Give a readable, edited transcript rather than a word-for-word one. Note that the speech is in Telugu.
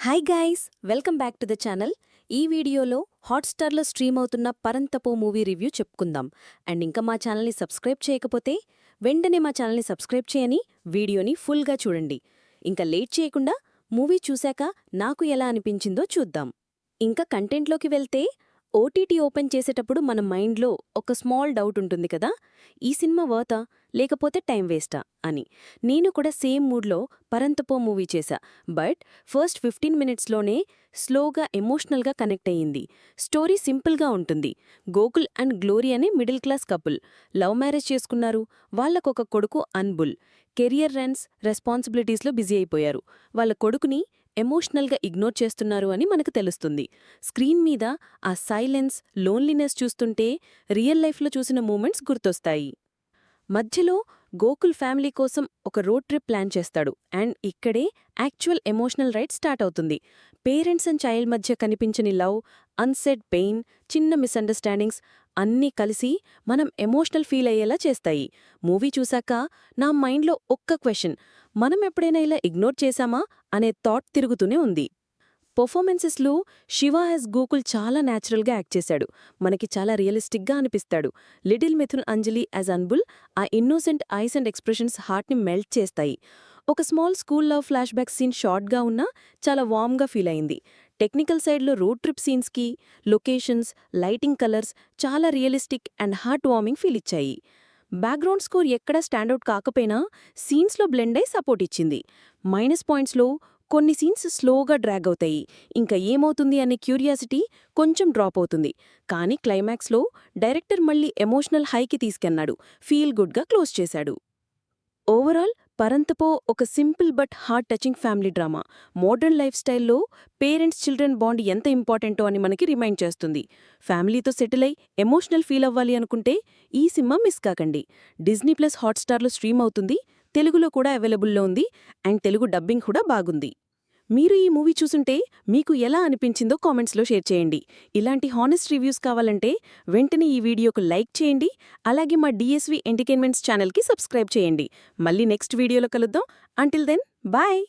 Hi guys welcome back to the channel. ఈ వీడియోలో హాట్‌స్టార్‌లో స్ట్రీమ్ అవుతున్న పరంతపో మూవీ రివ్యూ చెప్పుకుందాం. అండ్ ఇంకా మా ఛానల్ని సబ్స్క్రైబ్ చేయకపోతే వెంటనే మా ఛానల్ని సబ్స్క్రైబ్ చేయని వీడియోని ఫుల్గా చూడండి. ఇంకా లేట్ చేయకుండా మూవీ చూశాక నాకు ఎలా అనిపించిందో చూద్దాం. ఇంకా కంటెంట్లోకి వెళ్తే ఓటీటీ ఓపెన్ చేసేటప్పుడు మన మైండ్లో ఒక స్మాల్ డౌట్ ఉంటుంది కదా, ఈ సినిమా వర్తా లేకపోతే టైం వేస్టా అని. నేను కూడా సేమ్ మూడ్లో పరంతపో మూవీ చేశా. బట్ ఫస్ట్ 15 మినిట్స్లోనే స్లోగా ఎమోషనల్గా కనెక్ట్ అయ్యింది. స్టోరీ సింపుల్గా ఉంటుంది. గోకుల్ అండ్ గ్లోరీ అనే middle class couple love marriage చేసుకున్నారు. వాళ్లకొక కొడుకు అన్బుల్. కెరియర్ రన్స్ రెస్పాన్సిబిలిటీస్లో బిజీ అయిపోయారు. వాళ్ళ కొడుకుని ఎమోషనల్గా ఇగ్నోర్ చేస్తున్నారు అని మనకు తెలుస్తుంది. స్క్రీన్ మీద ఆ సైలెన్స్, లోన్లీనెస్ చూస్తుంటే రియల్ లైఫ్లో చూసిన మూమెంట్స్ గుర్తొస్తాయి. మధ్యలో గోకుల్ ఫ్యామిలీ కోసం ఒక రోడ్ ట్రిప్ ప్లాన్ చేస్తాడు. అండ్ ఇక్కడే యాక్చువల్ ఎమోషనల్ రైడ్ స్టార్ట్ అవుతుంది. పేరెంట్స్ అండ్ చైల్డ్ మధ్య కనిపించని లవ్, అన్సెడ్ పెయిన్, చిన్న మిస్అండర్స్టాండింగ్స్ అన్నీ కలిసి మనం ఎమోషనల్ ఫీల్ అయ్యేలా చేస్తాయి. మూవీ చూశాక నా మైండ్లో ఒక్క క్వశ్చన్, మనం ఎప్పుడైనా ఇలా ఇగ్నోర్ చేశామా అనే థాట్ తిరుగుతూనే ఉంది. పర్ఫార్మెన్సెస్లో శివ యాజ్ గోకుల్ చాలా న్యాచురల్గా యాక్ట్ చేశాడు. మనకి చాలా రియలిస్టిక్గా అనిపిస్తాడు. లిటిల్ మిథున్ అంజలి యాజ్ అన్బుల్ ఆ ఇన్నోసెంట్ ఐస్ అండ్ ఎక్స్ప్రెషన్స్ హార్ట్ని మెల్ట్ చేస్తాయి. ఒక small school love flashback scene షార్ట్గా ఉన్నా చాలా వార్మ్గా ఫీల్ అయింది. టెక్నికల్ సైడ్లో రోడ్ ట్రిప్ సీన్స్కి లొకేషన్స్, లైటింగ్ కలర్స్ చాలా realistic and heartwarming feel ఇచ్చాయి. బ్యాక్గ్రౌండ్ స్కోర్ ఎక్కడా స్టాండౌట్ కాకపోయినా సీన్స్లో బ్లెండ్ అయి సపోర్ట్ ఇచ్చింది. మైనస్ పాయింట్స్లో కొన్ని సీన్స్ స్లోగా డ్రాగ్ అవుతాయి. ఇంకా ఏమవుతుంది అనే క్యూరియాసిటీ కొంచెం డ్రాప్ అవుతుంది. కానీ క్లైమాక్స్లో డైరెక్టర్ మళ్ళీ ఎమోషనల్ హైకి తీసుకెన్నాడు. ఫీల్ గుడ్గా క్లోజ్ చేశాడు. ఓవరాల్ పరంతపో ఒక simple but heart touching family drama. Modern life స్టైల్లో పేరెంట్స్ చిల్డ్రన్ బాండ్ ఎంత ఇంపార్టెంటో అని మనకి రిమైండ్ చేస్తుంది. ఫ్యామిలీతో సెటిల్ అయి ఎమోషనల్ ఫీల్ అవ్వాలి అనుకుంటే ఈ సినిమా మిస్ కాకండి. డిజ్నీ ప్లస్ హాట్‌స్టార్లో స్ట్రీమ్ అవుతుంది. తెలుగులో కూడా అవైలబుల్లో ఉంది. అండ్ తెలుగు డబ్బింగ్ కూడా బాగుంది. మీరు ఈ మూవీ చూసుంటే మీకు ఎలా అనిపించిందో కామెంట్స్లో షేర్ చేయండి. ఇలాంటి హానెస్ట్ రివ్యూస్ కావాలంటే వెంటనే ఈ వీడియోకు లైక్ చేయండి. అలాగే మా డిఎస్వి ఎంటర్టైన్మెంట్స్ ఛానల్కి సబ్స్క్రైబ్ చేయండి. మళ్ళీ నెక్స్ట్ వీడియోలో కలుద్దాం. Until then bye.